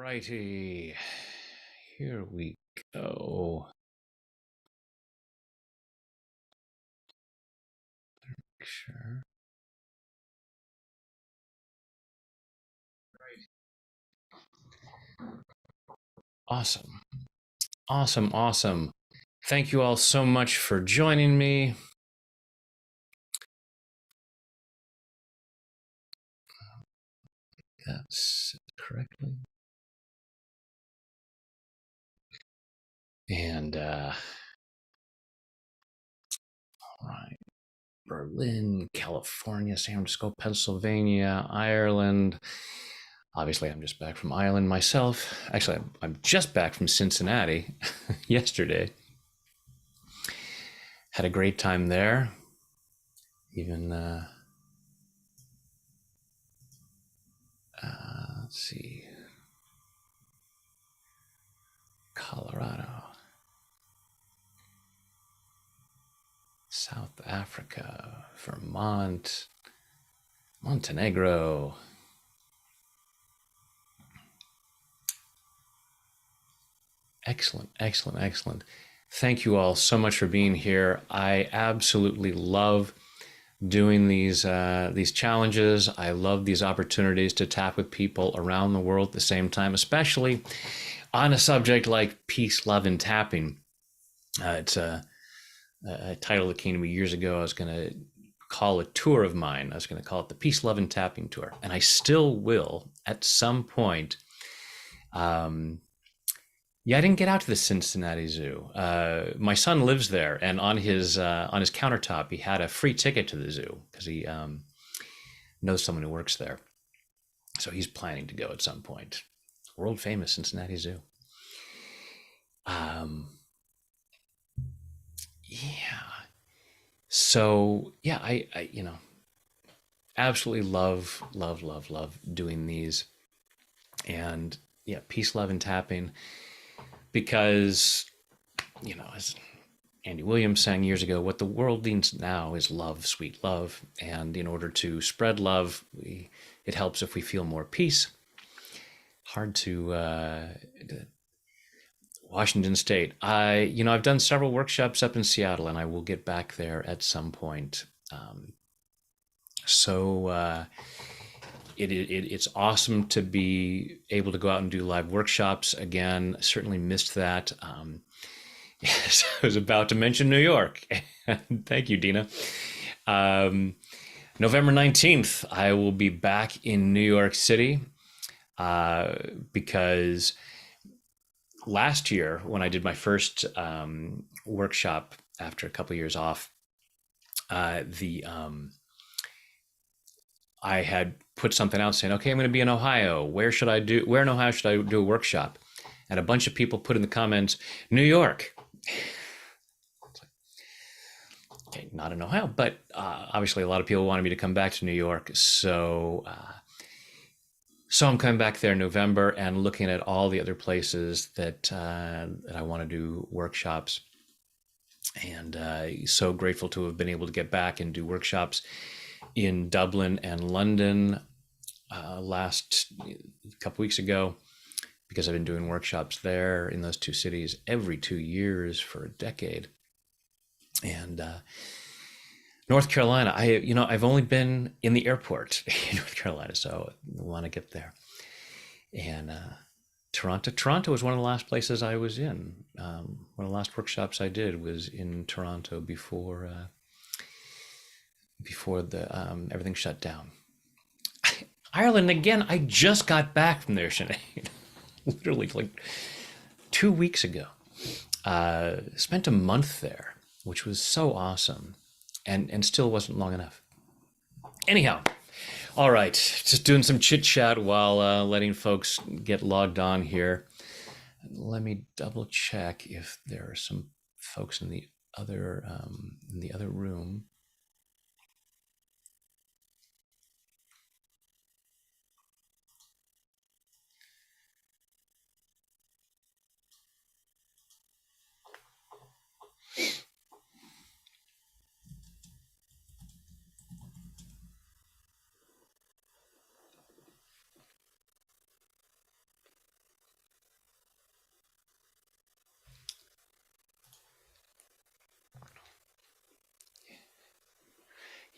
Righty, here we go. Sure. Awesome. Awesome. Awesome. Thank you all so much for joining me. That's correctly. And, all right. Berlin, California, San Francisco, Pennsylvania, Ireland. Obviously, I'm just back from Ireland myself. Actually, I'm just back from Cincinnati yesterday. Had a great time there. Even, let's see, Colorado, South Africa, Vermont, Montenegro. Excellent, excellent, excellent. Thank you all so much for being here. I absolutely love doing these challenges. I love these opportunities to tap with people around the world at the same time, especially on a subject like peace, love, and tapping. It's a title that came to me years ago. I was going to call a tour of mine. I was going to call it the Peace, Love, and Tapping Tour, and I still will at some point. Yeah, I didn't get out to the Cincinnati Zoo. My son lives there, and on his countertop, he had a free ticket to the zoo because he knows someone who works there. So he's planning to go at some point. World famous Cincinnati Zoo. Yeah. So yeah, I absolutely love doing these, and yeah, peace, love, and tapping, because as Andy Williams sang years ago, what the world needs now is love, sweet love. And in order to spread love, it helps if we feel more peace. Hard to Washington State. I've done several workshops up in Seattle, and I will get back there at some point. So it's awesome to be able to go out and do live workshops again. Certainly missed that. Yes, I was about to mention New York. Thank you, Dina. November 19th, I will be back in New York City, because last year, when I did my first workshop after a couple of years off, the I had put something out saying, "Okay, I'm going to be in Ohio. Where in Ohio should I do a workshop?" And a bunch of people put in the comments, "New York." Okay, not in Ohio, but obviously a lot of people wanted me to come back to New York, so I'm coming back there in November and looking at all the other places that I want to do workshops, and so grateful to have been able to get back and do workshops in Dublin and London last couple weeks ago, because I've been doing workshops there in those two cities every 2 years for a decade. And North Carolina, I've only been in the airport in North Carolina, so I want to get there. And Toronto was one of the last places I was in. One of the last workshops I did was in Toronto before the everything shut down. Ireland again. I just got back from there, Sinead. Literally like 2 weeks ago. Spent a month there, which was so awesome, and still wasn't long enough. Anyhow, all right, just doing some chit chat while letting folks get logged on here. Let me double check if there are some folks in the other room.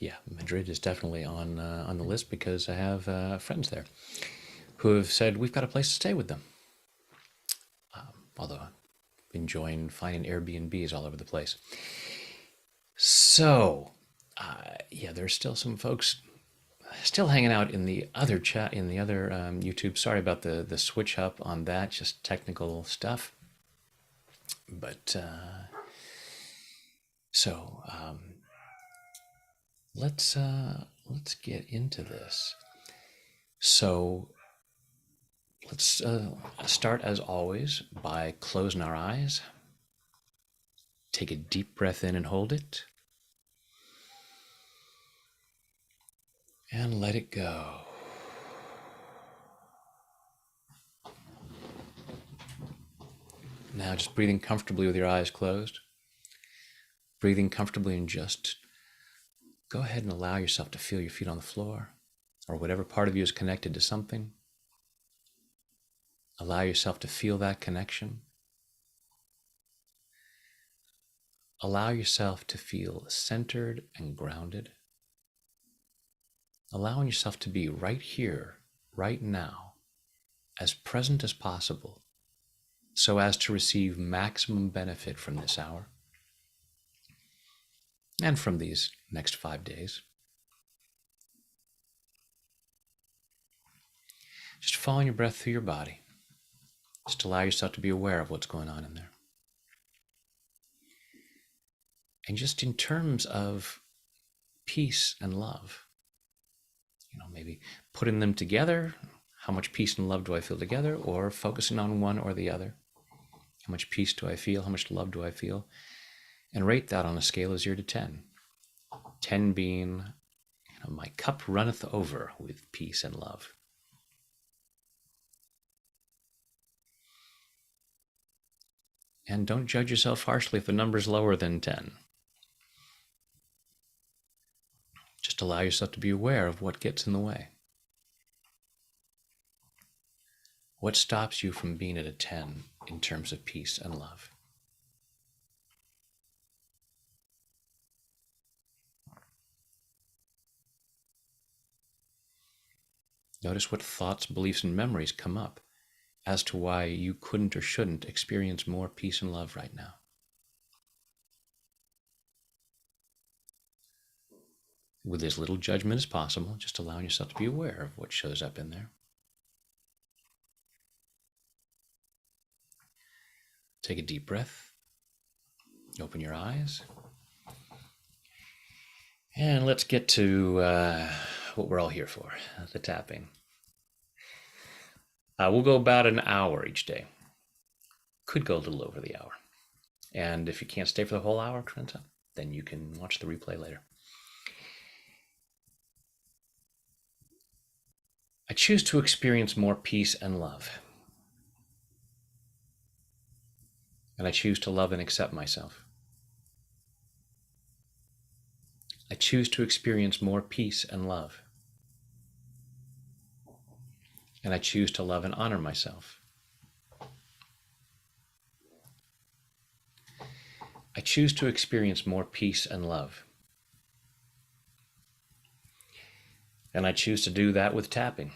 Yeah, Madrid is definitely on the list because I have friends there who have said we've got a place to stay with them. Although I'm enjoying finding Airbnbs all over the place. So, yeah, there's still some folks still hanging out in the other chat in the other YouTube. Sorry about the switch up on that, just technical stuff. But so let's get into this. So let's start as always by closing our eyes. Take a deep breath in and hold it. And let it go. Now just breathing comfortably with your eyes closed. Breathing comfortably and just go ahead and allow yourself to feel your feet on the floor or whatever part of you is connected to something. Allow yourself to feel that connection. Allow yourself to feel centered and grounded. Allowing yourself to be right here, right now, as present as possible, so as to receive maximum benefit from this hour and from these next 5 days. Just following your breath through your body. Just allow yourself to be aware of what's going on in there. And just in terms of peace and love, maybe putting them together. How much peace and love do I feel together? Or focusing on one or the other? How much peace do I feel? How much love do I feel? And rate that on a scale of 0 to 10. 10 being, my cup runneth over with peace and love. And don't judge yourself harshly if the number's lower than 10. Just allow yourself to be aware of what gets in the way. What stops you from being at a 10 in terms of peace and love? Notice what thoughts, beliefs, and memories come up as to why you couldn't or shouldn't experience more peace and love right now. With as little judgment as possible, just allowing yourself to be aware of what shows up in there. Take a deep breath. Open your eyes. And let's get to what we're all here for, the tapping. We'll go about an hour each day. Could go a little over the hour. And if you can't stay for the whole hour, Trenta, then you can watch the replay later. I choose to experience more peace and love. And I choose to love and accept myself. I choose to experience more peace and love. And I choose to love and honor myself. I choose to experience more peace and love. And I choose to do that with tapping.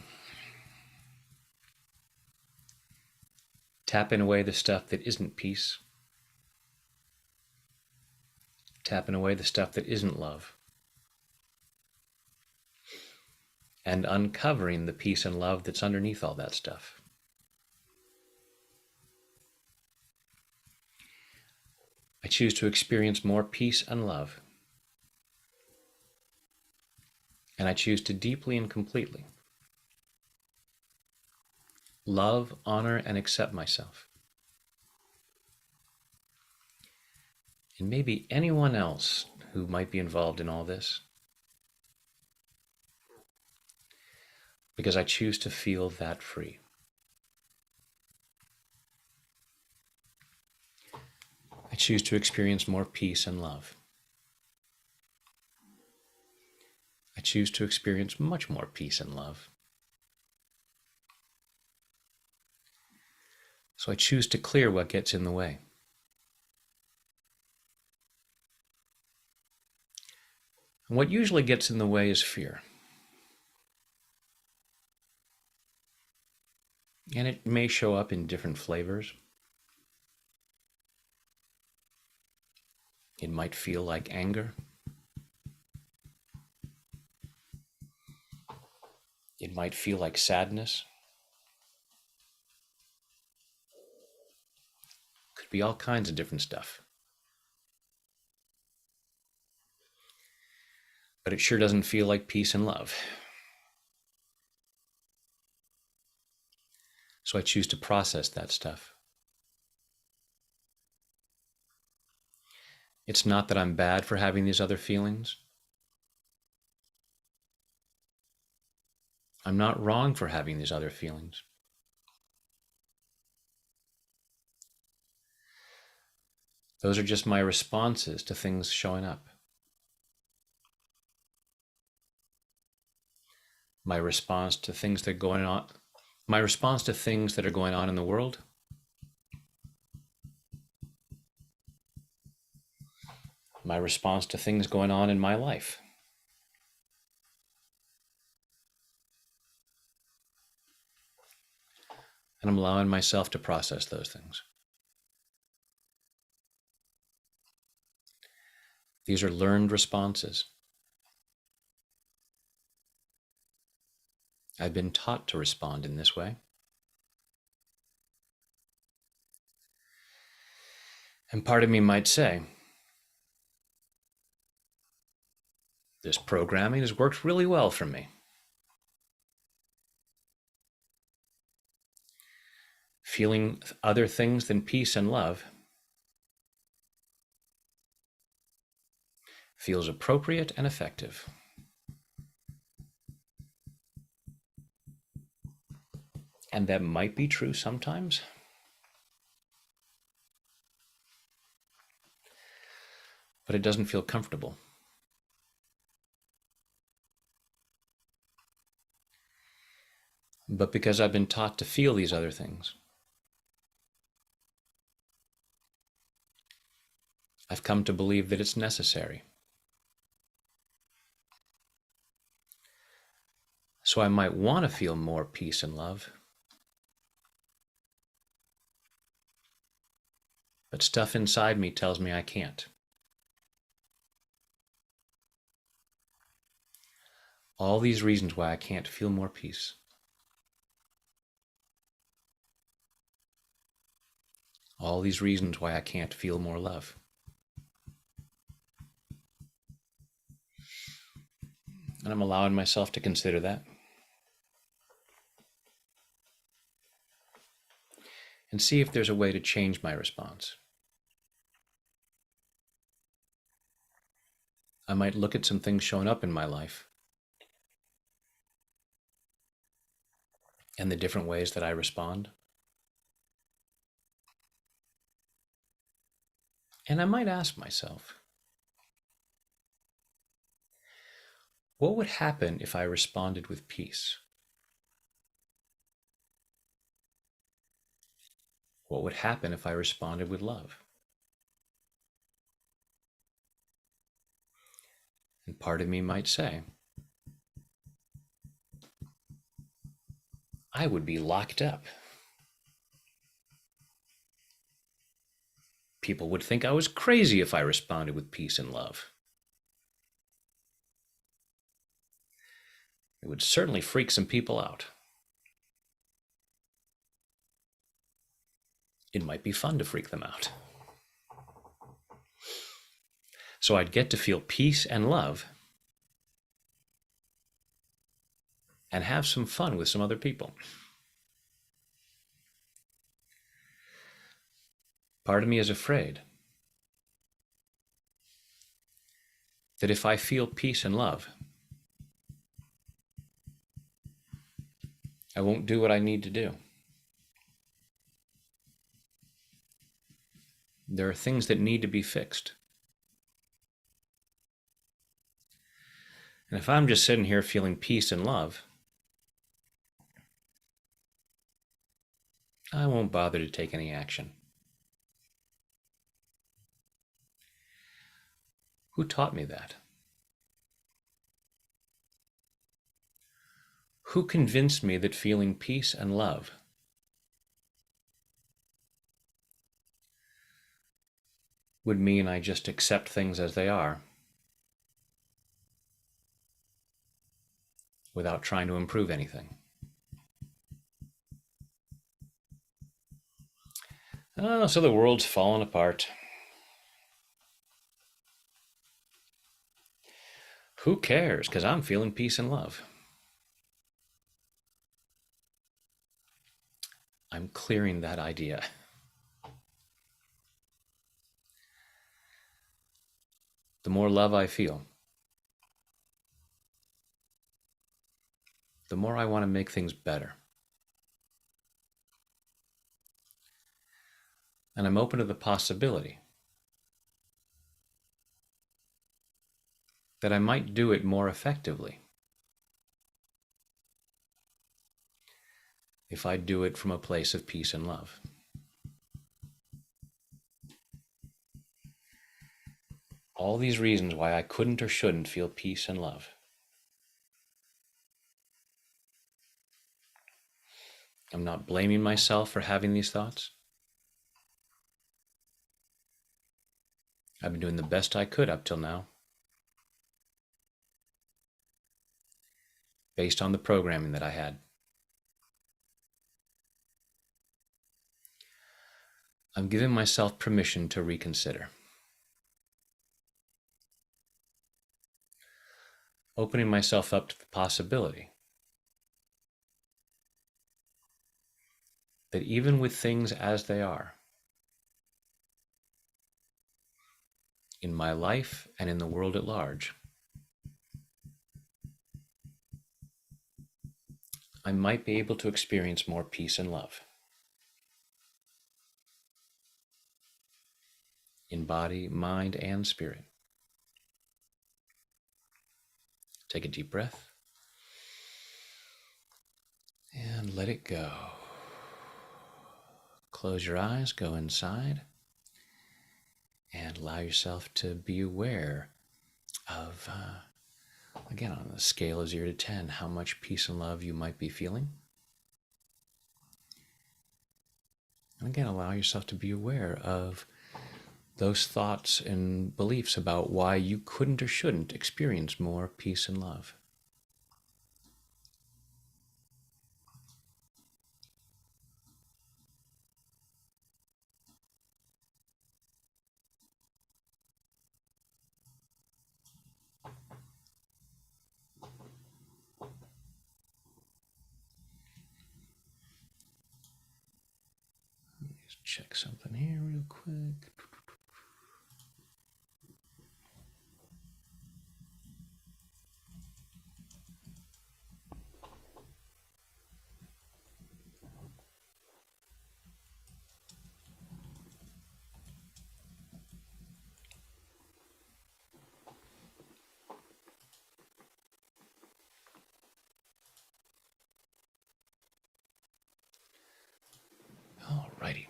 Tapping away the stuff that isn't peace. Tapping away the stuff that isn't love. And uncovering the peace and love that's underneath all that stuff. I choose to experience more peace and love. And I choose to deeply and completely love, honor, and accept myself. And maybe anyone else who might be involved in all this. Because I choose to feel that free. I choose to experience more peace and love. I choose to experience much more peace and love. So I choose to clear what gets in the way. What usually gets in the way is fear. And it may show up in different flavors. It might feel like anger. It might feel like sadness. Could be all kinds of different stuff. But it sure doesn't feel like peace and love. So I choose to process that stuff. It's not that I'm bad for having these other feelings. I'm not wrong for having these other feelings. Those are just my responses to things showing up. My response to things that are going on. My response to things that are going on in the world. My response to things going on in my life. And I'm allowing myself to process those things. These are learned responses. I've been taught to respond in this way. And part of me might say, this programming has worked really well for me. Feeling other things than peace and love feels appropriate and effective. And that might be true sometimes. But it doesn't feel comfortable. But because I've been taught to feel these other things, I've come to believe that it's necessary. So I might want to feel more peace and love. But stuff inside me tells me I can't. All these reasons why I can't feel more peace. All these reasons why I can't feel more love. And I'm allowing myself to consider that. And see if there's a way to change my response. I might look at some things showing up in my life and the different ways that I respond. And I might ask myself, what would happen if I responded with peace? What would happen if I responded with love? And part of me might say, I would be locked up. People would think I was crazy if I responded with peace and love. It would certainly freak some people out. It might be fun to freak them out. So I'd get to feel peace and love and have some fun with some other people. Part of me is afraid that if I feel peace and love, I won't do what I need to do. There are things that need to be fixed. And if I'm just sitting here feeling peace and love, I won't bother to take any action. Who taught me that? Who convinced me that feeling peace and love would mean I just accept things as they are without trying to improve anything? Oh, so the world's fallen apart. Who cares? Because I'm feeling peace and love. I'm clearing that idea. The more love I feel, the more I want to make things better. And I'm open to the possibility that I might do it more effectively if I do it from a place of peace and love. All these reasons why I couldn't or shouldn't feel peace and love. I'm not blaming myself for having these thoughts. I've been doing the best I could up till now, based on the programming that I had. I'm giving myself permission to reconsider, opening myself up to the possibility that even with things as they are, in my life and in the world at large, I might be able to experience more peace and love in body, mind, and spirit. Take a deep breath and let it go. Close your eyes, go inside, and allow yourself to be aware of, again, on a scale of 0 to 10, how much peace and love you might be feeling. And again, allow yourself to be aware of those thoughts and beliefs about why you couldn't or shouldn't experience more peace and love. Just check something here real quick. Alrighty.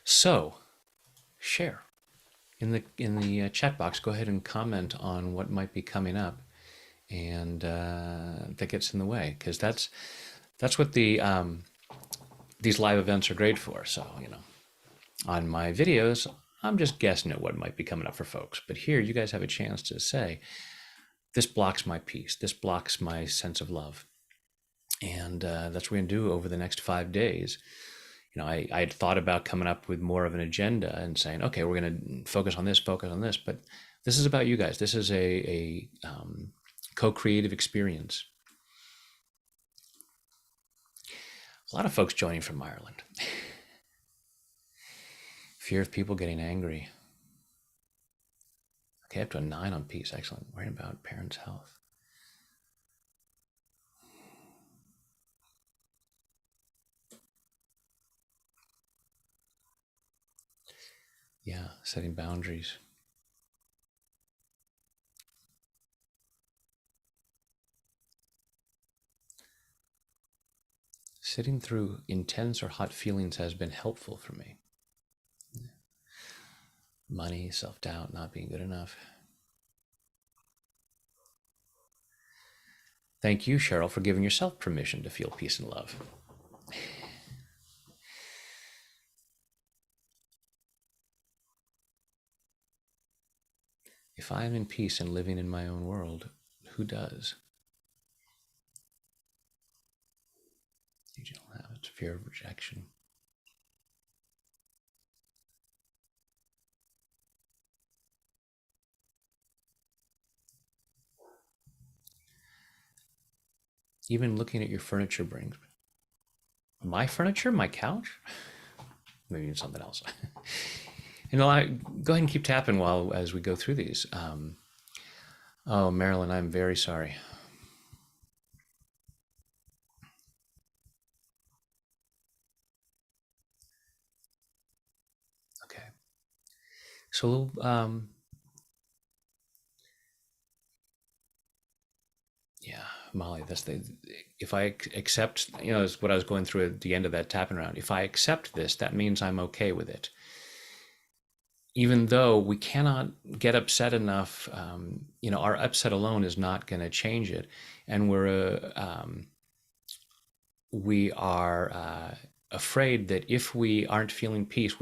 So, share in the chat box. Go ahead and comment on what might be coming up, and that gets in the way, because that's what these live events are great for. So on my videos, I'm just guessing at what might be coming up for folks, but here you guys have a chance to say, this blocks my peace, this blocks my sense of love, and that's what we're gonna do over the next 5 days. I had thought about coming up with more of an agenda and saying, okay, we're going to focus on this, but this is about you guys. This is a co-creative experience. A lot of folks joining from Ireland. Fear of people getting angry. Okay, up to a 9 on peace. Excellent. Worrying about parents' health. Yeah, setting boundaries. Sitting through intense or hot feelings has been helpful for me. Money, self-doubt, not being good enough. Thank you, Cheryl, for giving yourself permission to feel peace and love. If I am in peace and living in my own world, who does? You don't have it. Fear of rejection. Even looking at your furniture brings my furniture, my couch, maybe something else. And I go ahead and keep tapping while as we go through these. Oh, Marilyn, I'm very sorry. Okay, so yeah, Molly, that's the. If I accept, is what I was going through at the end of that tapping round. If I accept this, that means I'm okay with it. Even though we cannot get upset enough, our upset alone is not going to change it, and we are afraid that if we aren't feeling peace,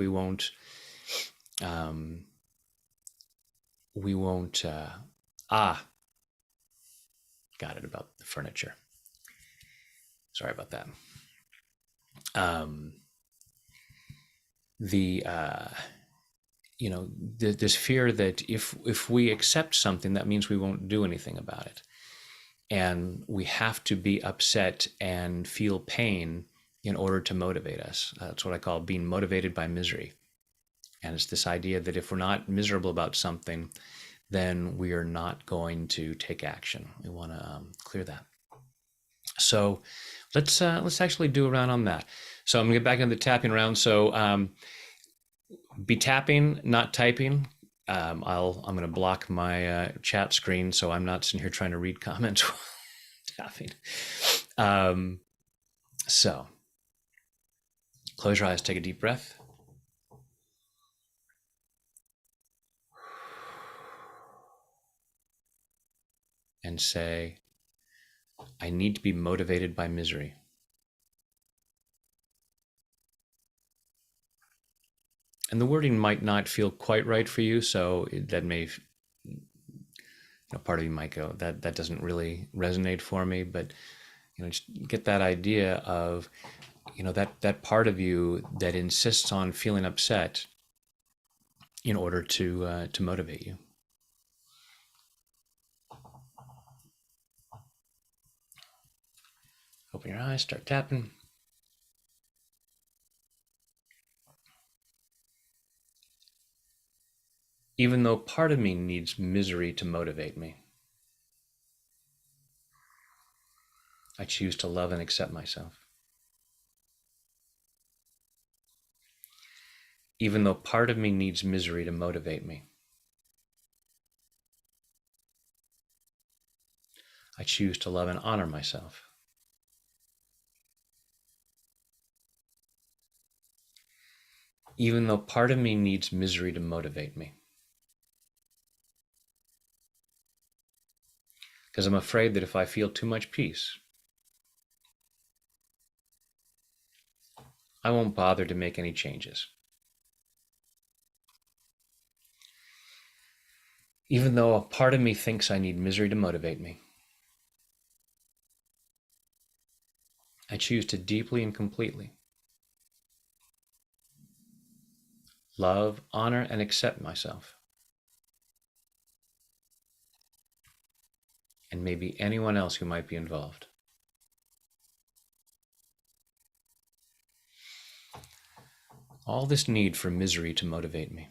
um, we won't. Got it about the furniture. Sorry about that. The this fear that if we accept something, that means we won't do anything about it, and we have to be upset and feel pain in order to motivate us. That's what I call being motivated by misery. And it's this idea that if we're not miserable about something, then we are not going to take action. We want to clear that. So let's actually do a round on that. So I'm gonna get back into the tapping round. So be tapping, not typing. I'm gonna block my chat screen so I'm not sitting here trying to read comments while tapping. So close your eyes, take a deep breath. And say, I need to be motivated by misery. And the wording might not feel quite right for you, so that may, part of you might go, that doesn't really resonate for me, but just get that idea of, that part of you that insists on feeling upset in order to motivate you. Open your eyes, start tapping. Even though part of me needs misery to motivate me, I choose to love and accept myself. Even though part of me needs misery to motivate me, I choose to love and honor myself. Even though part of me needs misery to motivate me, because I'm afraid that if I feel too much peace, I won't bother to make any changes. Even though a part of me thinks I need misery to motivate me, I choose to deeply and completely love, honor, and accept myself, and maybe anyone else who might be involved. All this need for misery to motivate me,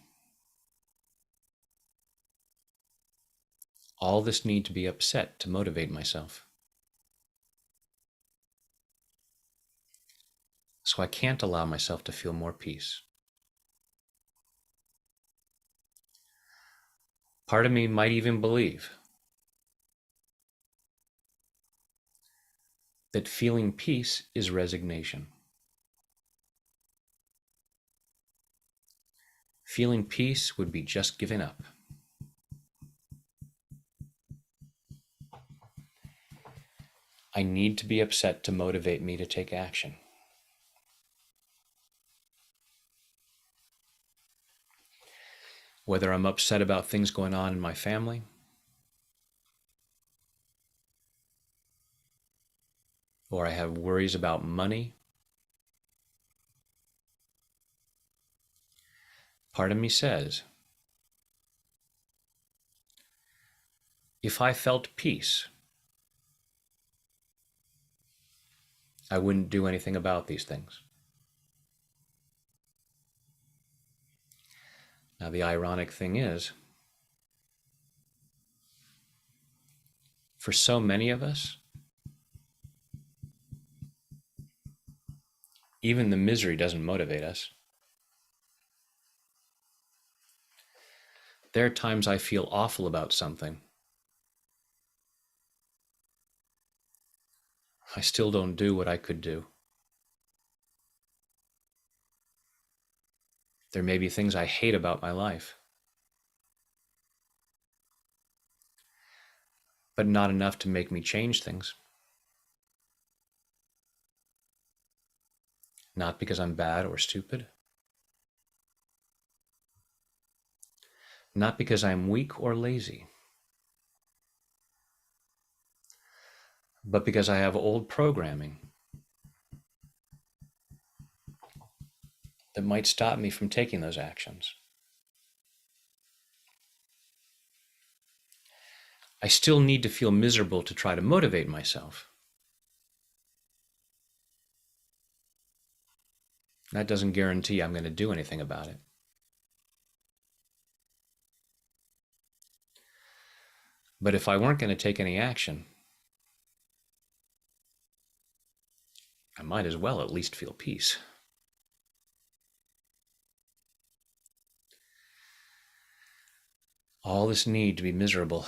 all this need to be upset to motivate myself. So I can't allow myself to feel more peace. Part of me might even believe that feeling peace is resignation. Feeling peace would be just giving up. I need to be upset to motivate me to take action. Whether I'm upset about things going on in my family, or I have worries about money, part of me says, if I felt peace, I wouldn't do anything about these things. Now, the ironic thing is, for so many of us, even the misery doesn't motivate us. There are times I feel awful about something. I still don't do what I could do. There may be things I hate about my life, but not enough to make me change things. Not because I'm bad or stupid. Not because I'm weak or lazy. But because I have old programming that might stop me from taking those actions. I still need to feel miserable to try to motivate myself. That doesn't guarantee I'm going to do anything about it. But if I weren't going to take any action, I might as well at least feel peace. All this need to be miserable.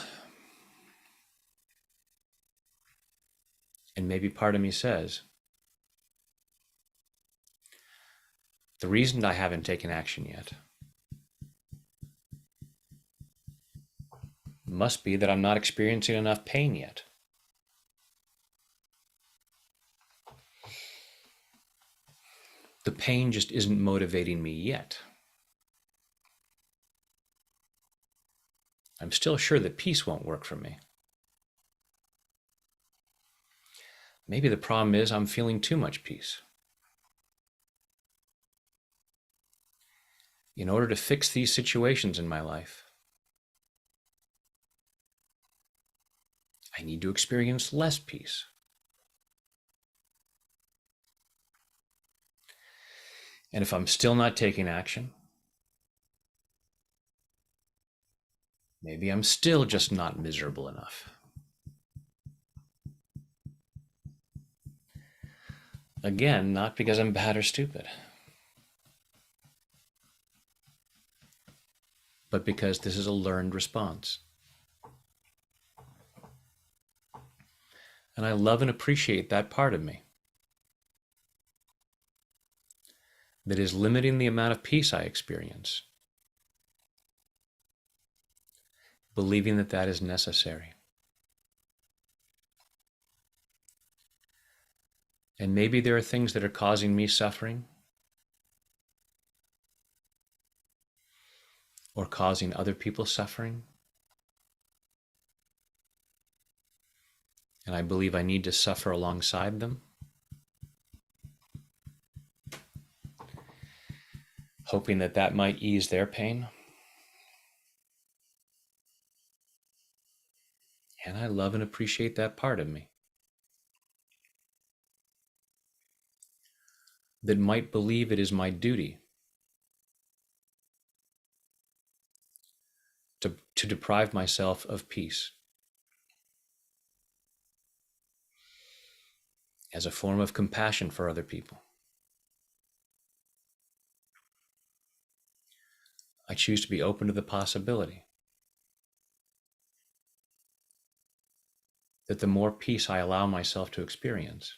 And maybe part of me says, the reason I haven't taken action yet must be that I'm not experiencing enough pain yet. The pain just isn't motivating me yet. I'm still sure that peace won't work for me. Maybe the problem is I'm feeling too much peace. In order to fix these situations in my life, I need to experience less peace. And if I'm still not taking action, maybe I'm still just not miserable enough. Again, not because I'm bad or stupid, but because this is a learned response. And I love and appreciate that part of me that is limiting the amount of peace I experience, believing that that is necessary. And maybe there are things that are causing me suffering or causing other people suffering. And I believe I need to suffer alongside them, hoping that that might ease their pain. And I love and appreciate that part of me that might believe it is my duty to deprive myself of peace as a form of compassion for other people. I choose to be open to the possibility that the more peace I allow myself to experience,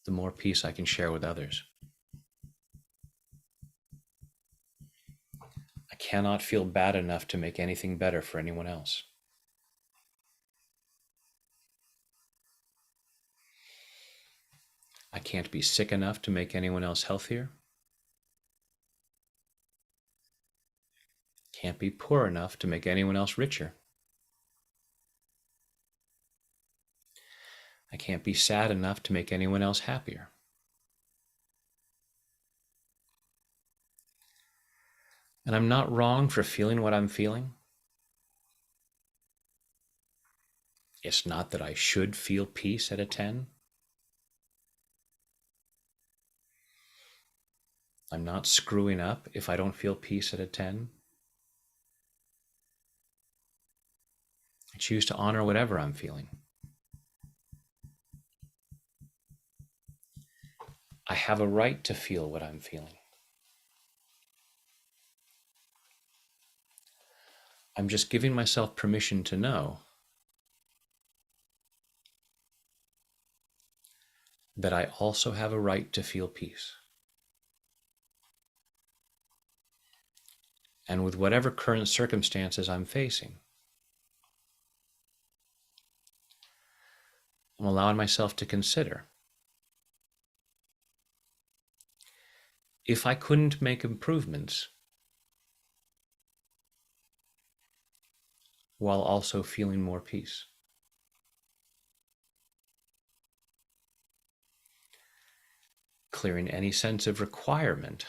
the more peace I can share with others. I cannot feel bad enough to make anything better for anyone else. I can't be sick enough to make anyone else healthier. Can't be poor enough to make anyone else richer. I can't be sad enough to make anyone else happier. And I'm not wrong for feeling what I'm feeling. It's not that I should feel peace at a 10. I'm not screwing up if I don't feel peace at a 10. I choose to honor whatever I'm feeling. I have a right to feel what I'm feeling. I'm just giving myself permission to know that I also have a right to feel peace. And with whatever current circumstances I'm facing, I'm allowing myself to consider, if I couldn't make improvements while also feeling more peace, clearing any sense of requirement.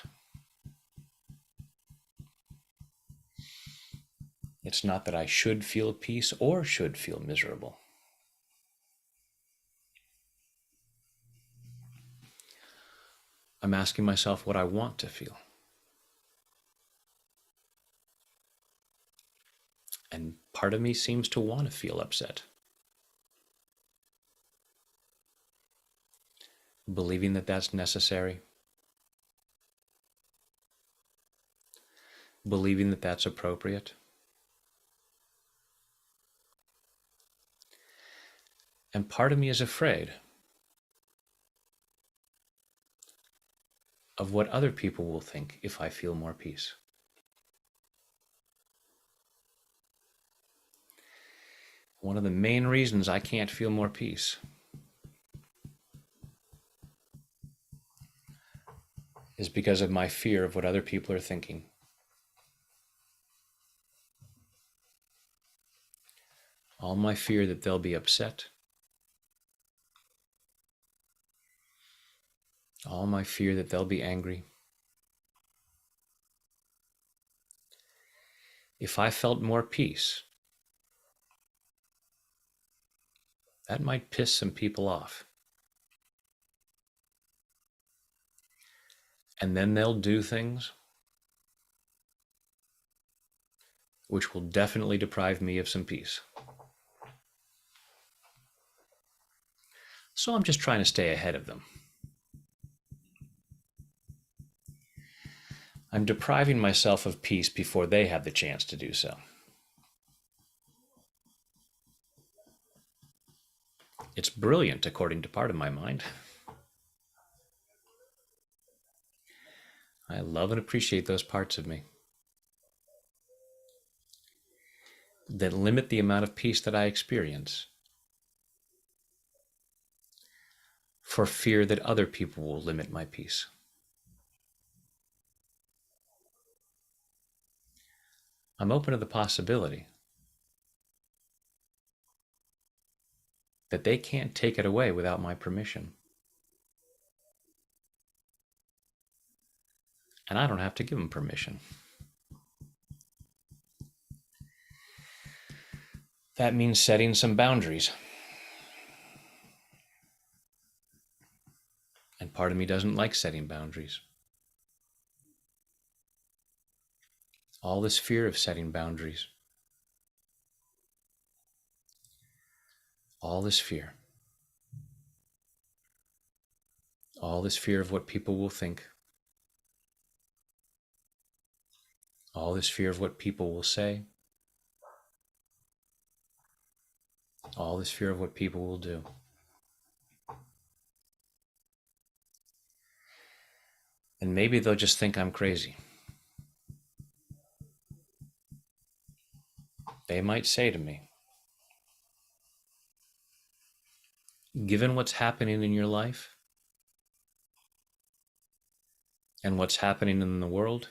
It's not that I should feel peace or should feel miserable. I'm asking myself what I want to feel. And part of me seems to want to feel upset, believing that that's necessary, believing that that's appropriate. And part of me is afraid of what other people will think if I feel more peace. One of the main reasons I can't feel more peace is because of my fear of what other people are thinking. All my fear that they'll be upset. All my fear that they'll be angry. If I felt more peace, that might piss some people off. And then they'll do things which will definitely deprive me of some peace. So I'm just trying to stay ahead of them. I'm depriving myself of peace before they have the chance to do so. It's brilliant, according to part of my mind. I love and appreciate those parts of me that limit the amount of peace that I experience for fear that other people will limit my peace. I'm open to the possibility that they can't take it away without my permission. And I don't have to give them permission. That means setting some boundaries. And part of me doesn't like setting boundaries. All this fear of setting boundaries. All this fear. All this fear of what people will think. All this fear of what people will say. All this fear of what people will do. And maybe they'll just think I'm crazy. They might say to me, given what's happening in your life, and what's happening in the world,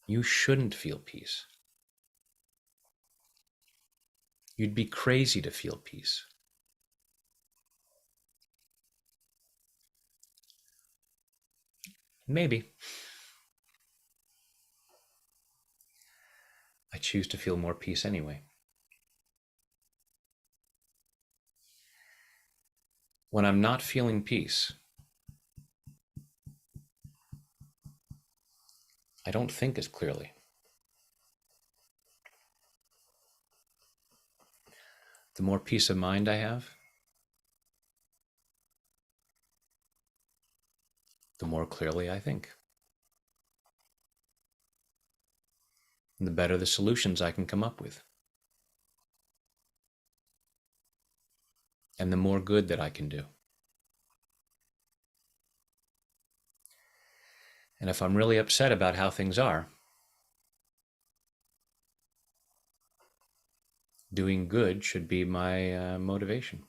you shouldn't feel peace. You'd be crazy to feel peace. Maybe. I choose to feel more peace anyway. When I'm not feeling peace, I don't think as clearly. The more peace of mind I have, the more clearly I think. And the better the solutions I can come up with. And the more good that I can do. And if I'm really upset about how things are, doing good should be my motivation.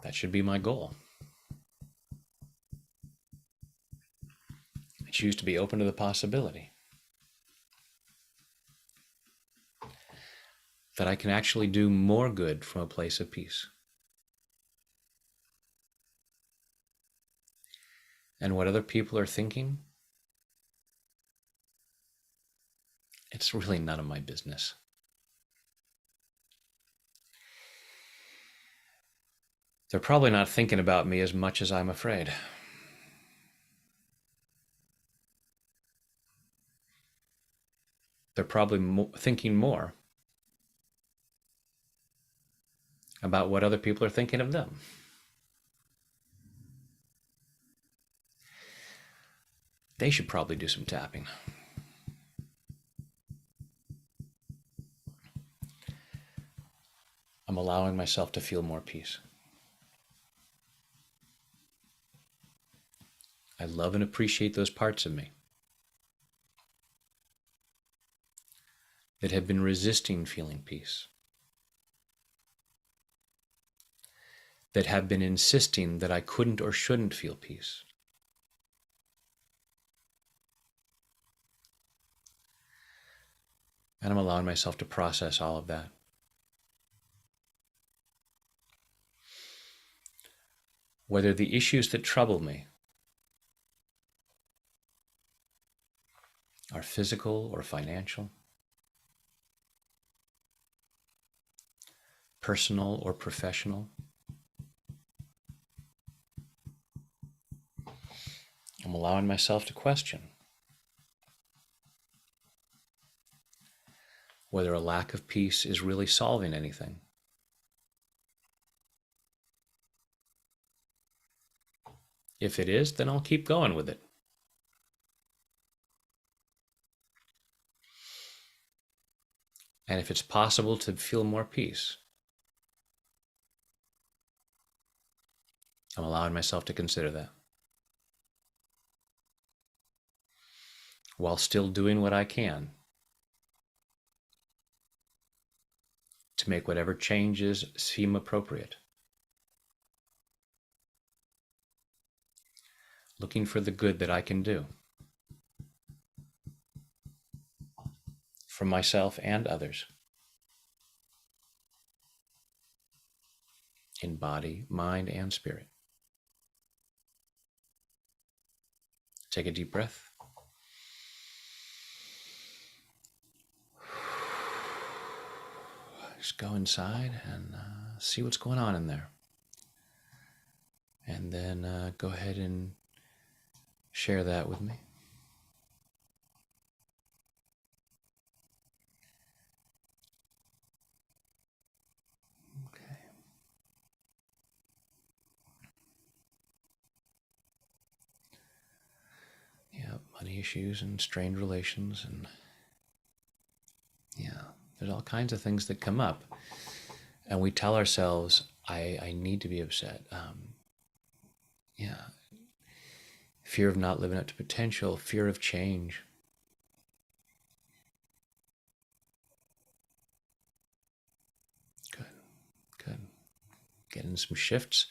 That should be my goal. I choose to be open to the possibility that I can actually do more good from a place of peace. And what other people are thinking, it's really none of my business. They're probably not thinking about me as much as I'm afraid. They're probably thinking more about what other people are thinking of them. They should probably do some tapping. I'm allowing myself to feel more peace. I love and appreciate those parts of me that have been resisting feeling peace, that have been insisting that I couldn't or shouldn't feel peace. And I'm allowing myself to process all of that. Whether the issues that trouble me are physical or financial, personal or professional, I'm allowing myself to question whether a lack of peace is really solving anything. If it is, then I'll keep going with it. And if it's possible to feel more peace, I'm allowing myself to consider that, while still doing what I can to make whatever changes seem appropriate. Looking for the good that I can do for myself and others, in body, mind, and spirit. Take a deep breath. Just go inside and see what's going on in there. And then go ahead and share that with me. Okay. Yeah, money issues and strained relations, and yeah, there's all kinds of things that come up. And we tell ourselves, I need to be upset. Yeah. Fear of not living up to potential, fear of change. Good, good. getting some shifts.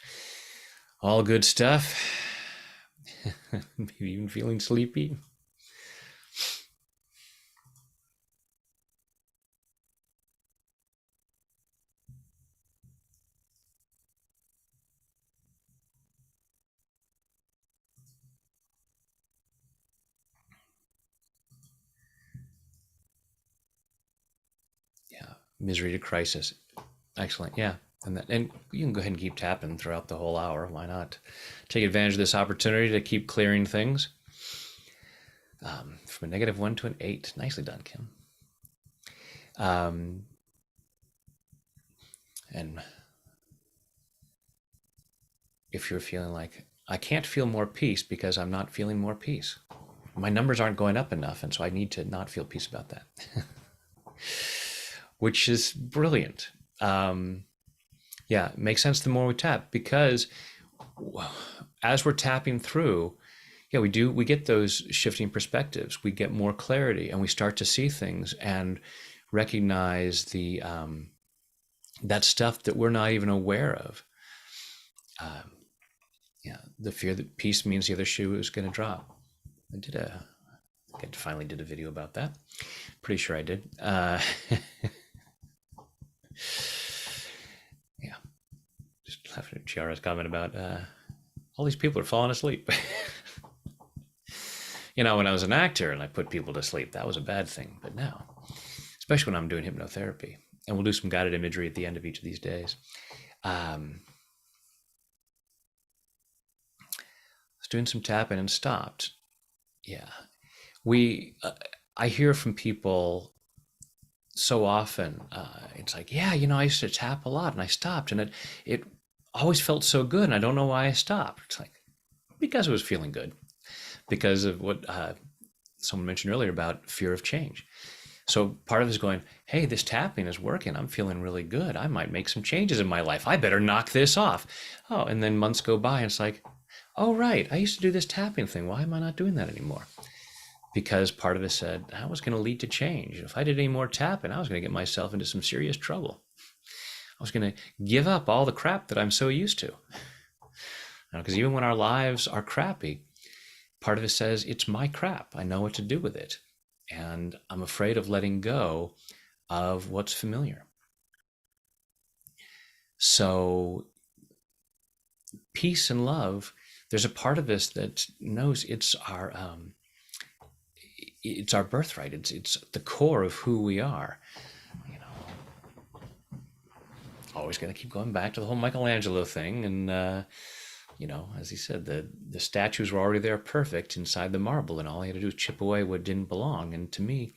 All good stuff. Maybe even feeling sleepy. Yeah, misery to crisis. Excellent. Yeah. And you can go ahead and keep tapping throughout the whole hour. Why not? Take advantage of this opportunity to keep clearing things. From a -1 to an 8. Nicely done, Kim. Um, and if you're feeling like, I can't feel more peace because I'm not feeling more peace. My numbers aren't going up enough, and so I need to not feel peace about that. Which is brilliant. Yeah, it makes sense the more we tap, because as we're tapping through, yeah, we get those shifting perspectives. We get more clarity, and we start to see things and recognize the that stuff that we're not even aware of. Yeah, the fear that peace means the other shoe is going to drop. I finally did a video about that. Pretty sure I did. Yeah, just laughing at Chiara's comment about all these people are falling asleep. When I was an actor and I put people to sleep, that was a bad thing. But now, especially when I'm doing hypnotherapy, and we'll do some guided imagery at the end of each of these days. I was doing some tapping and stopped. Yeah, I hear from people so often. It's like, yeah, I used to tap a lot and I stopped, and it always felt so good, and I don't know why I stopped. It's like, because it was feeling good, because of what someone mentioned earlier about fear of change. So part of it is going, hey, this tapping is working. I'm feeling really good. I might make some changes in my life. I better knock this off. Oh, and then months go by and it's like, oh, right, I used to do this tapping thing. Why am I not doing that anymore? Because part of it said that was going to lead to change. If I did any more tapping, I was going to get myself into some serious trouble. I was going to give up all the crap that I'm so used to. Because even when our lives are crappy, part of it says it's my crap. I know what to do with it. And I'm afraid of letting go of what's familiar. So peace and love, there's a part of us that knows it's our birthright. It's the core of who we are. Always going to keep going back to the whole Michelangelo thing, and as he said, the statues were already there, perfect inside the marble, and all he had to do was chip away what didn't belong. And to me,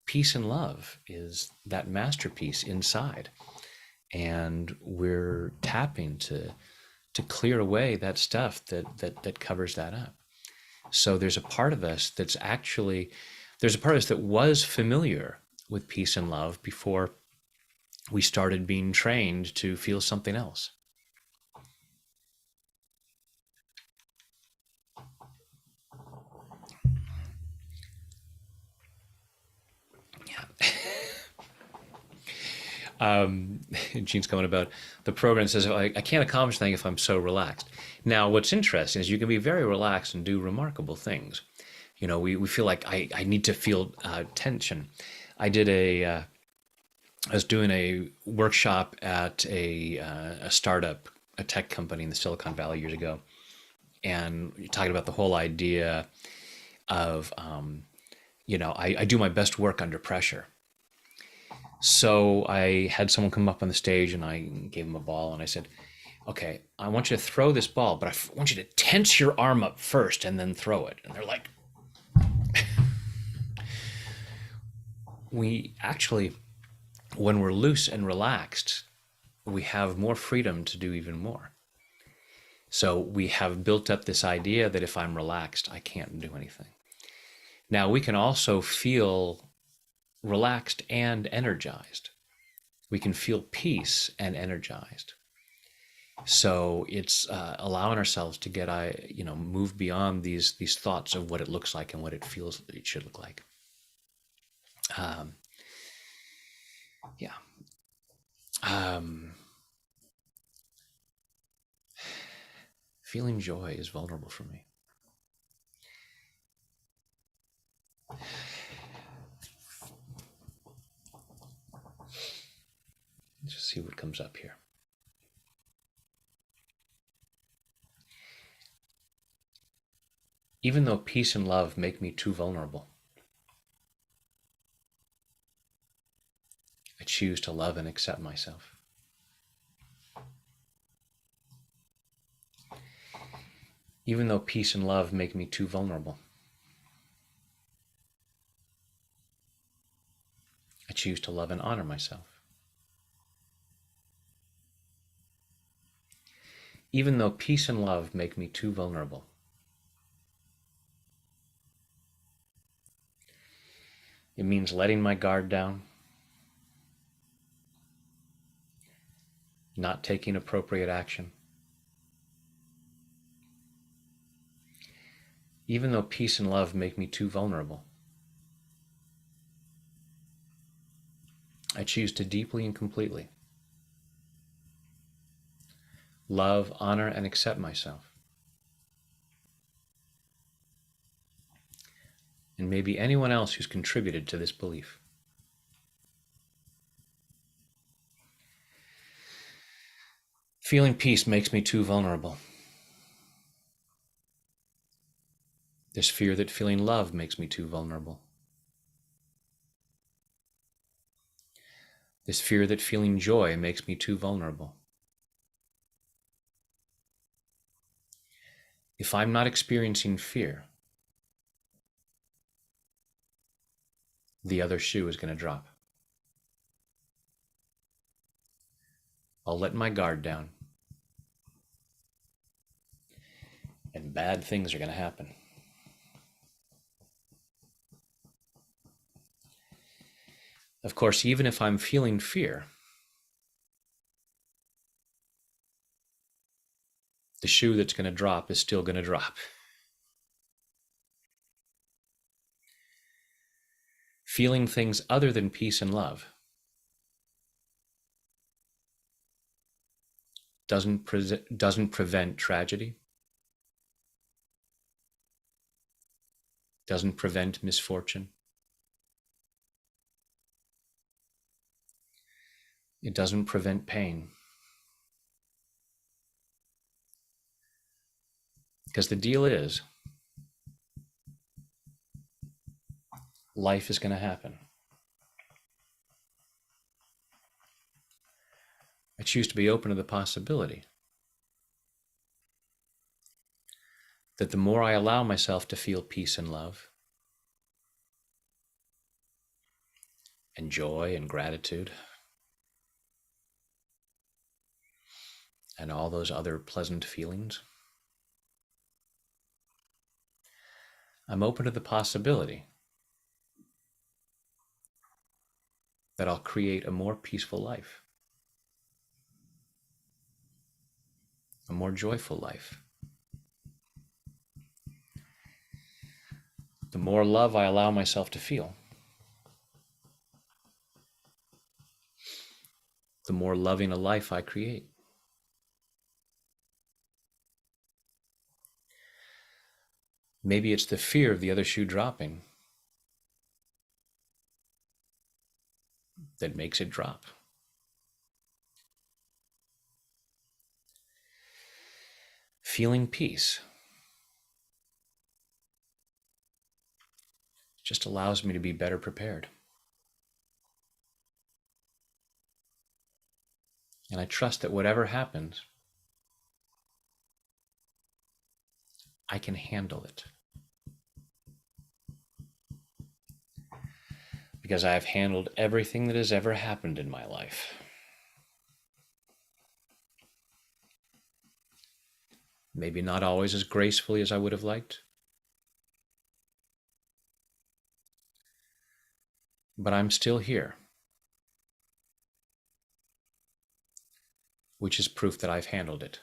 peace and love is that masterpiece inside, and we're tapping to clear away that stuff that covers that up. So there's a part of us that was familiar with peace and love before we started being trained to feel something else. Gene's comment about the program says, I can't accomplish anything if I'm so relaxed. Now, what's interesting is you can be very relaxed and do remarkable things. We feel like I need to feel tension. I was doing a workshop at a startup, a tech company in the Silicon Valley years ago. And you're talking about the whole idea of, I do my best work under pressure. So I had someone come up on the stage and I gave them a ball and I said, okay, I want you to throw this ball, but I want you to tense your arm up first and then throw it. And they're like, we actually, when we're loose and relaxed, we have more freedom to do even more. So we have built up this idea that if I'm relaxed, I can't do anything. Now we can also feel relaxed and energized. We can feel peace and energized. So it's allowing ourselves to get, move beyond these thoughts of what it looks like and what it feels it should look like. Yeah. Feeling joy is vulnerable for me. Let's just see what comes up here. Even though peace and love make me too vulnerable, I choose to love and accept myself. Even though peace and love make me too vulnerable, I choose to love and honor myself. Even though peace and love make me too vulnerable, it means letting my guard down, not taking appropriate action. Even though peace and love make me too vulnerable, I choose to deeply and completely love, honor, and accept myself. And maybe anyone else who's contributed to this belief. Feeling peace makes me too vulnerable. There's fear that feeling love makes me too vulnerable. There's fear that feeling joy makes me too vulnerable. If I'm not experiencing fear, the other shoe is going to drop. I'll let my guard down, and bad things are going to happen. Of course, even if I'm feeling fear, the shoe that's going to drop is still going to drop. Feeling things other than peace and love doesn't prevent tragedy, doesn't prevent misfortune. It doesn't prevent pain. Because the deal is, life is going to happen. I choose to be open to the possibility that the more I allow myself to feel peace and love, and joy and gratitude, and all those other pleasant feelings, I'm open to the possibility that I'll create a more peaceful life, a more joyful life. The more love I allow myself to feel, the more loving a life I create. Maybe it's the fear of the other shoe dropping that makes it drop. Feeling peace just allows me to be better prepared. And I trust that whatever happens, I can handle it. Because I have handled everything that has ever happened in my life. Maybe not always as gracefully as I would have liked, but I'm still here, which is proof that I've handled it.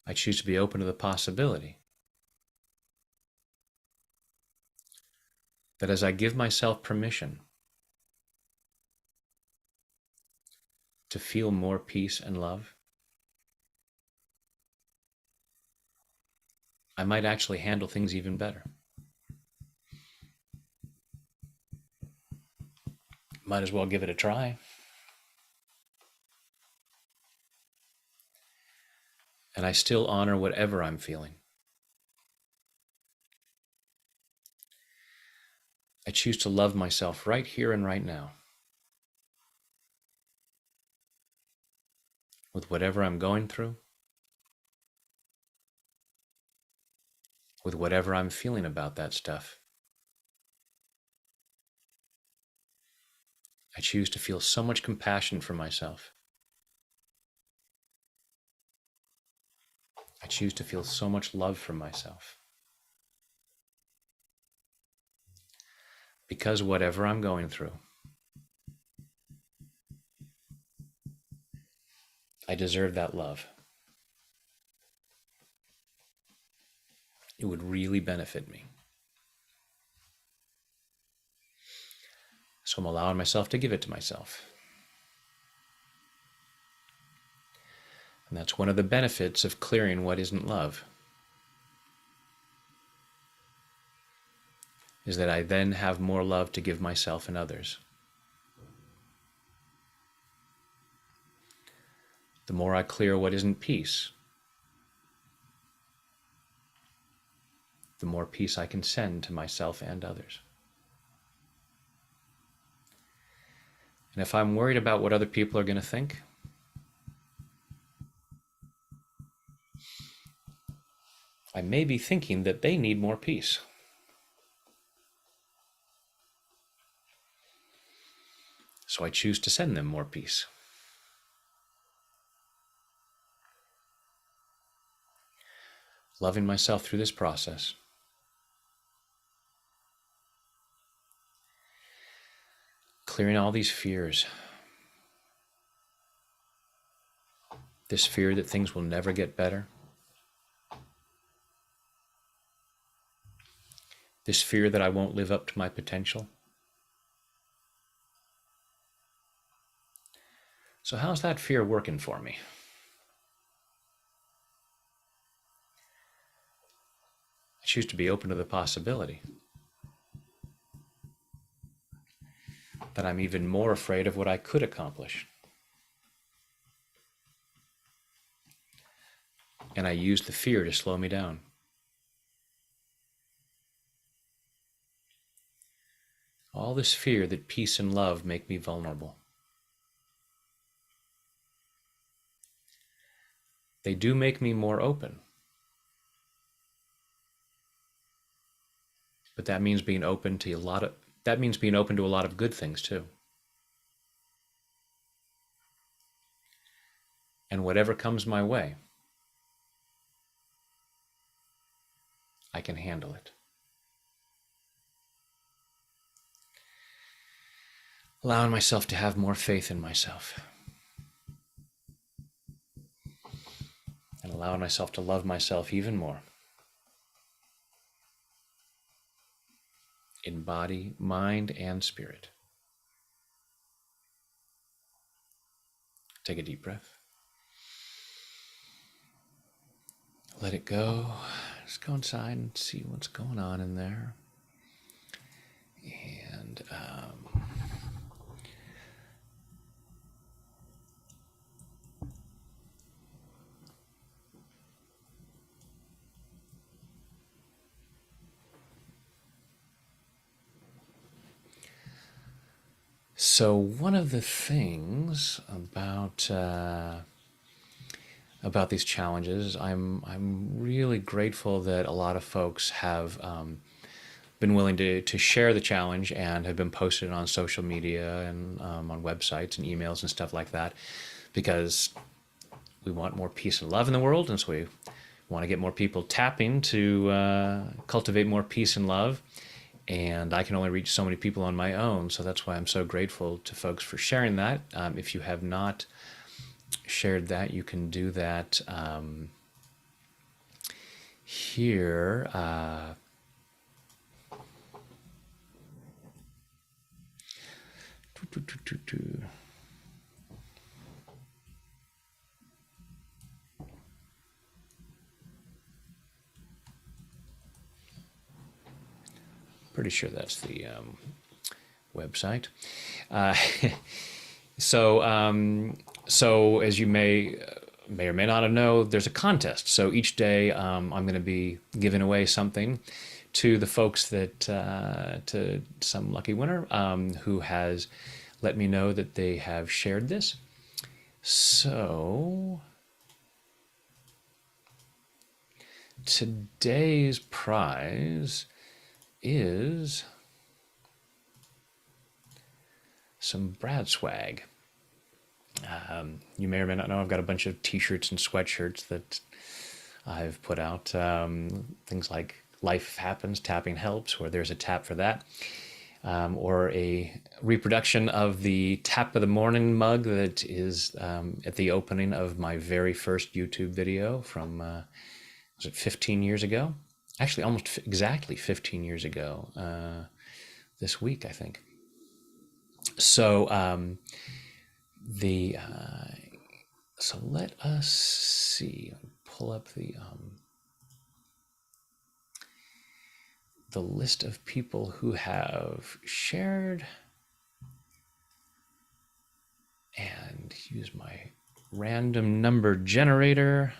I choose to be open to the possibility that as I give myself permission to feel more peace and love, I might actually handle things even better. Might as well give it a try. And I still honor whatever I'm feeling. I choose to love myself right here and right now, with whatever I'm going through, with whatever I'm feeling about that stuff. I choose to feel so much compassion for myself. I choose to feel so much love for myself. Because whatever I'm going through, I deserve that love. It would really benefit me. So I'm allowing myself to give it to myself. And that's one of the benefits of clearing what isn't love, is that I then have more love to give myself and others. The more I clear what isn't peace, the more peace I can send to myself and others. And if I'm worried about what other people are going to think, I may be thinking that they need more peace. So I choose to send them more peace. Loving myself through this process. Clearing all these fears. This fear that things will never get better. This fear that I won't live up to my potential. So how's that fear working for me? I choose to be open to the possibility that I'm even more afraid of what I could accomplish. And I use the fear to slow me down. All this fear that peace and love make me vulnerable. They do make me more open. But that means being open to a lot of good things too. And whatever comes my way, I can handle it. Allowing myself to have more faith in myself. And allowing myself to love myself even more. In body, mind, and spirit. Take a deep breath. Let it go. Just go inside and see what's going on in there. And so one of the things about these challenges, I'm really grateful that a lot of folks have been willing to share the challenge and have been posted on social media and on websites and emails and stuff like that, because we want more peace and love in the world, and so we want to get more people tapping to cultivate more peace and love. And I can only reach so many people on my own, so that's why I'm so grateful to folks for sharing that. If you have not shared that, you can do that here. pretty sure that's the website. Uh, so as you may or may not know, there's a contest. So each day I'm going to be giving away something to the folks that to some lucky winner who has let me know that they have shared this. So today's prize is some Brad swag. You may or may not know I've got a bunch of t-shirts and sweatshirts that I've put out. Things like Life Happens, Tapping Helps, where there's a tap for that. Or a reproduction of the Tap of the Morning mug that is at the opening of my very first YouTube video from, was it 15 years ago? Actually, almost exactly 15 years ago this week, I think. So so let us see. Pull up the list of people who have shared and use my random number generator.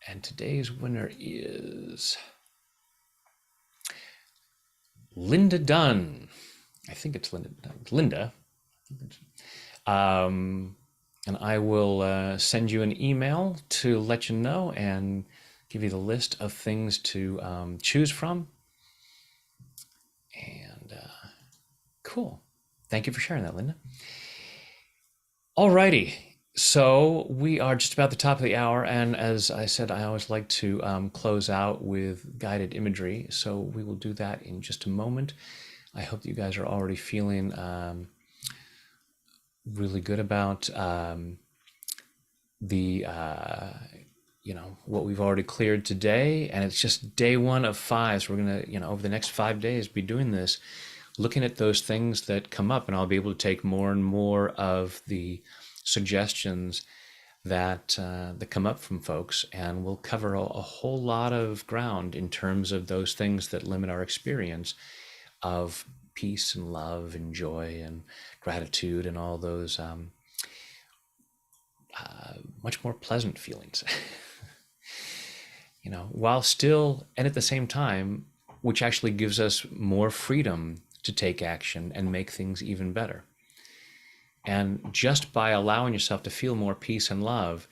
And today's winner is Linda Dunn. I think it's Linda. And I will send you an email to let you know and give you the list of things to choose from. And cool. Thank you for sharing that, Linda. Alrighty. So we are just about the top of the hour. And as I said, I always like to close out with guided imagery. So we will do that in just a moment. I hope that you guys are already feeling really good about what we've already cleared today. And it's just day 1 of 5. So we're going to, over the next 5 days, be doing this, looking at those things that come up, and I'll be able to take more and more of the suggestions that come up from folks, and we'll cover a whole lot of ground in terms of those things that limit our experience of peace and love and joy and gratitude and all those much more pleasant feelings. While still, and at the same time, which actually gives us more freedom to take action and make things even better. And just by allowing yourself to feel more peace and love,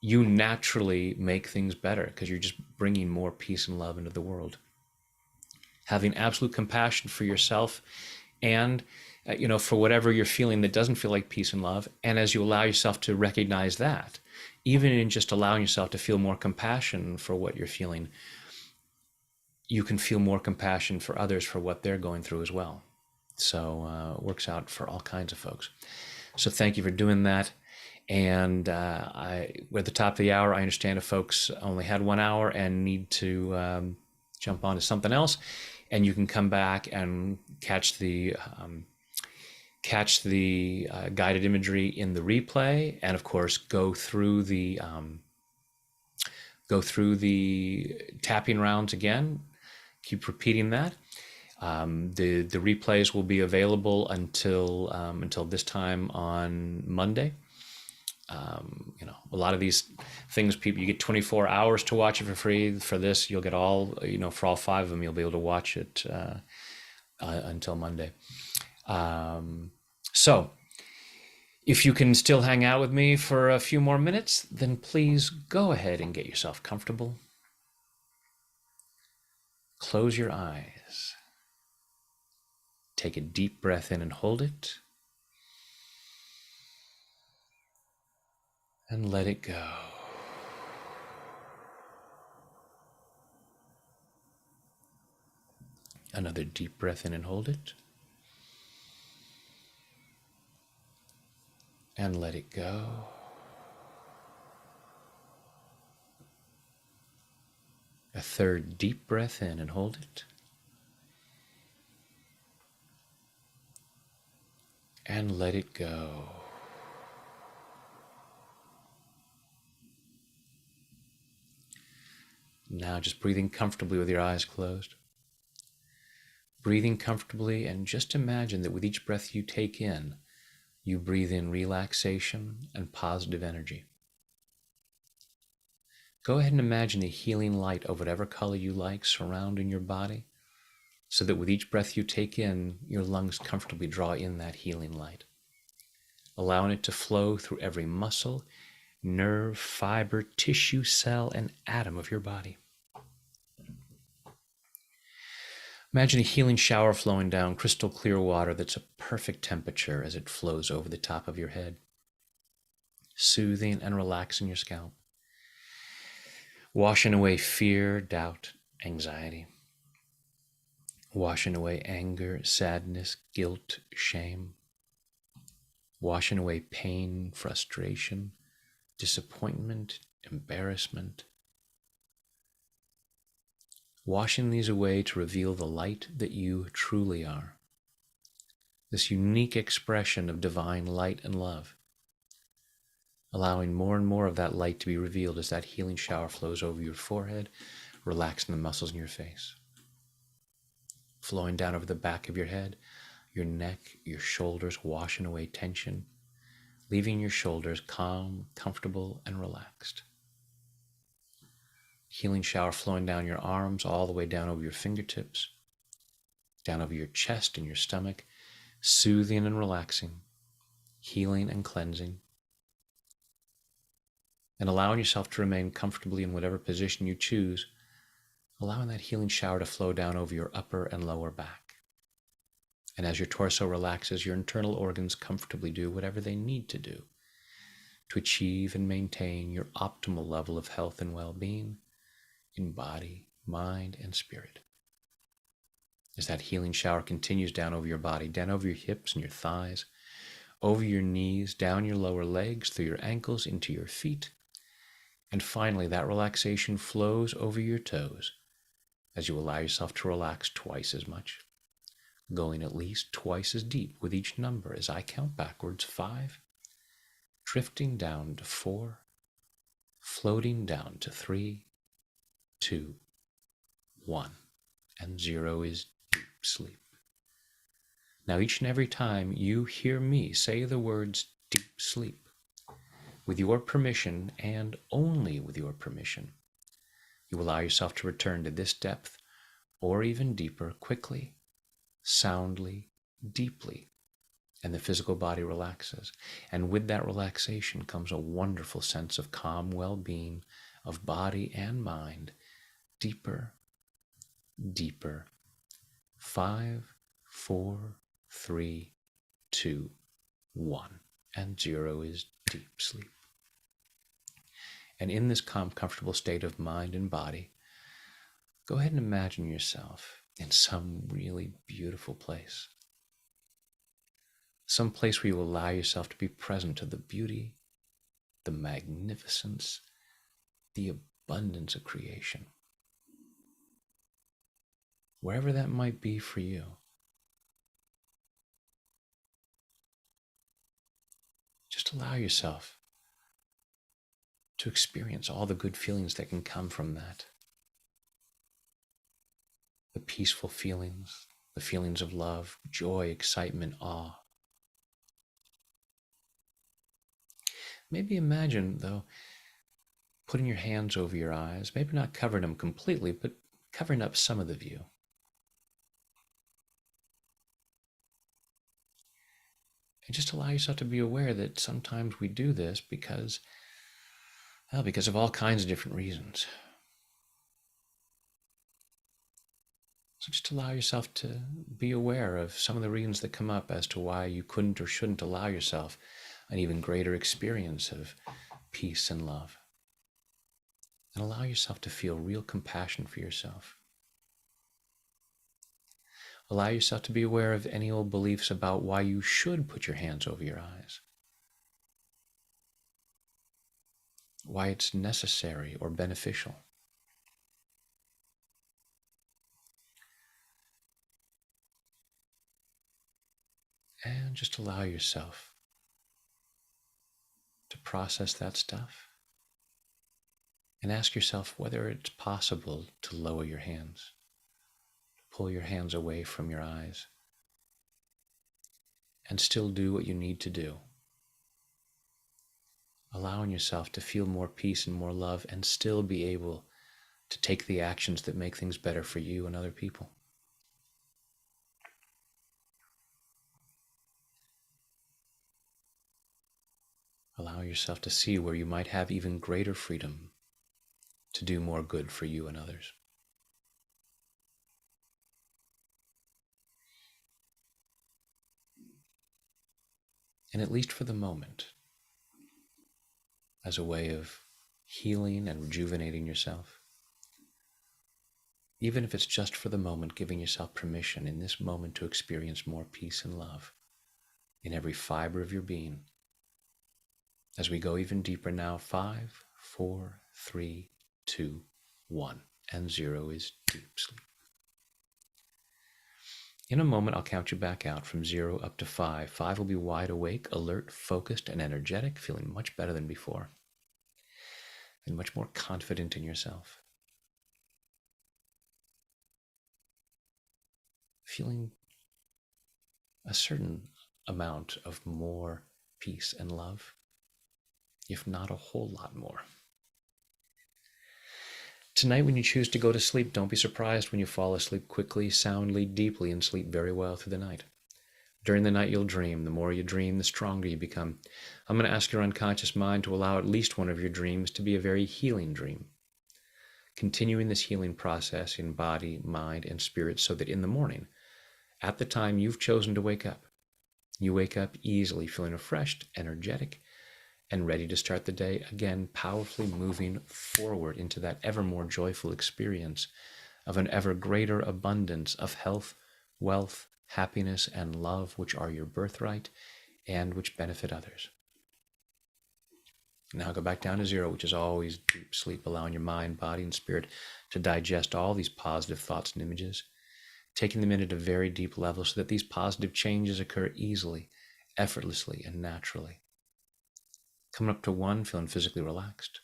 you naturally make things better because you're just bringing more peace and love into the world. Having absolute compassion for yourself and, for whatever you're feeling that doesn't feel like peace and love. And as you allow yourself to recognize that, even in just allowing yourself to feel more compassion for what you're feeling, you can feel more compassion for others for what they're going through as well. So it works out for all kinds of folks. So thank you for doing that. And we're at the top of the hour. I understand if folks only had 1 hour and need to jump on to something else, and you can come back and catch the guided imagery in the replay, and of course go through the tapping rounds again. Keep repeating that. The replays will be available until this time on Monday. A lot of these things, you get 24 hours to watch it for free. For this, you'll get all, for all 5 of them, you'll be able to watch it until Monday. So if you can still hang out with me for a few more minutes, then please go ahead and get yourself comfortable. Close your eyes. Take a deep breath in and hold it. And let it go. Another deep breath in and hold it. And let it go. A third deep breath in and hold it. And let it go. Now just breathing comfortably with your eyes closed. Breathing comfortably, and just imagine that with each breath you take in, you breathe in relaxation and positive energy. Go ahead and imagine a healing light of whatever color you like surrounding your body, so that with each breath you take in, your lungs comfortably draw in that healing light, allowing it to flow through every muscle, nerve, fiber, tissue, cell, and atom of your body. Imagine a healing shower flowing down crystal clear water that's a perfect temperature as it flows over the top of your head, soothing and relaxing your scalp, washing away fear, doubt, anxiety, washing away anger, sadness, guilt, shame, washing away pain, frustration, disappointment, embarrassment, washing these away to reveal the light that you truly are, this unique expression of divine light and love, allowing more and more of that light to be revealed as that healing shower flows over your forehead, relaxing the muscles in your face, flowing down over the back of your head, your neck, your shoulders, washing away tension, leaving your shoulders calm, comfortable, and relaxed. Healing shower flowing down your arms, all the way down over your fingertips, down over your chest and your stomach, soothing and relaxing, healing and cleansing, and allowing yourself to remain comfortably in whatever position you choose, allowing that healing shower to flow down over your upper and lower back. And as your torso relaxes, your internal organs comfortably do whatever they need to do to achieve and maintain your optimal level of health and well-being in body, mind, and spirit. As that healing shower continues down over your body, down over your hips and your thighs, over your knees, down your lower legs, through your ankles, into your feet, and finally that relaxation flows over your toes as you allow yourself to relax twice as much, going at least twice as deep with each number as I count backwards: 5, drifting down to 4, floating down to 3, 2, 1, and 0 is deep sleep. Now each and every time you hear me say the words deep sleep, with your permission and only with your permission, you allow yourself to return to this depth or even deeper quickly, soundly, deeply, and the physical body relaxes. And with that relaxation comes a wonderful sense of calm well-being of body and mind, deeper, deeper. 5, 4, 3, 2, 1, and 0 is deep sleep. And in this calm, comfortable state of mind and body, go ahead and imagine yourself in some really beautiful place. Some place where you allow yourself to be present to the beauty, the magnificence, the abundance of creation. Wherever that might be for you. Just allow yourself to experience all the good feelings that can come from that. The peaceful feelings, the feelings of love, joy, excitement, awe. Maybe imagine, though, putting your hands over your eyes, maybe not covering them completely, but covering up some of the view. And just allow yourself to be aware that sometimes we do this because of all kinds of different reasons. So just allow yourself to be aware of some of the reasons that come up as to why you couldn't or shouldn't allow yourself an even greater experience of peace and love. And allow yourself to feel real compassion for yourself. Allow yourself to be aware of any old beliefs about why you should put your hands over your eyes, why it's necessary or beneficial. And just allow yourself to process that stuff And ask yourself whether it's possible to lower your hands, pull your hands away from your eyes, and still do what you need to do. Allowing yourself to feel more peace and more love and still be able to take the actions that make things better for you and other people. Allow yourself to see where you might have even greater freedom to do more good for you and others. And at least for the moment, as a way of healing and rejuvenating yourself, even if it's just for the moment, giving yourself permission in this moment to experience more peace and love in every fiber of your being. As we go even deeper now, 5, 4, 3, 2, 1, and 0 is deep sleep. In a moment, I'll count you back out from 0 up to 5. 5 will be wide awake, alert, focused, and energetic, feeling much better than before, and much more confident in yourself. Feeling a certain amount of more peace and love, if not a whole lot more. Tonight, when you choose to go to sleep, don't be surprised when you fall asleep quickly, soundly, deeply, and sleep very well through the night. During the night, you'll dream. The more you dream, the stronger you become. I'm going to ask your unconscious mind to allow at least one of your dreams to be a very healing dream. Continuing this healing process in body, mind, and spirit so that in the morning, at the time you've chosen to wake up, you wake up easily, feeling refreshed, energetic, and ready to start the day again, powerfully moving forward into that ever more joyful experience of an ever greater abundance of health, wealth, happiness, and love, which are your birthright and which benefit others. Now go back down to 0, which is always deep sleep, allowing your mind, body, and spirit to digest all these positive thoughts and images, taking them in at a very deep level so that these positive changes occur easily, effortlessly, and naturally. Coming up to 1, feeling physically relaxed.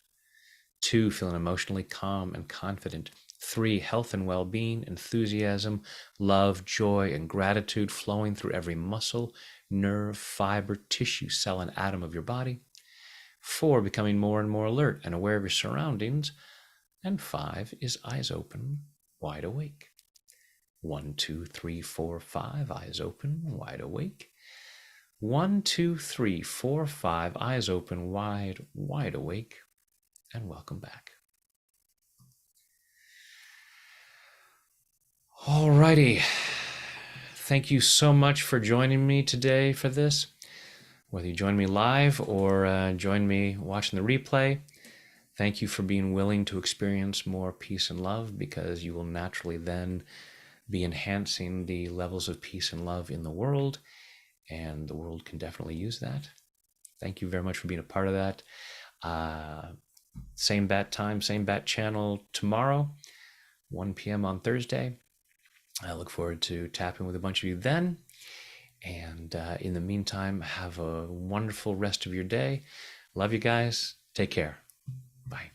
2, feeling emotionally calm and confident. 3, health and well-being, enthusiasm, love, joy, and gratitude flowing through every muscle, nerve, fiber, tissue, cell, and atom of your body. 4, becoming more and more alert and aware of your surroundings. And 5 is eyes open, wide awake. 1, 2, 3, 4, 5, eyes open, wide awake. 1, 2, 3, 4, 5, eyes open, wide awake, and welcome back. Alrighty. Thank you so much for joining me today for this. Whether you join me live or join me watching the replay, thank you for being willing to experience more peace and love, because you will naturally then be enhancing the levels of peace and love in the world, and the world can definitely use that. Thank you very much for being a part of that. Same bat time, same bat channel tomorrow, 1 p.m. on Thursday. I look forward to tapping with a bunch of you then. And in the meantime, have a wonderful rest of your day. Love you guys. Take care. Bye.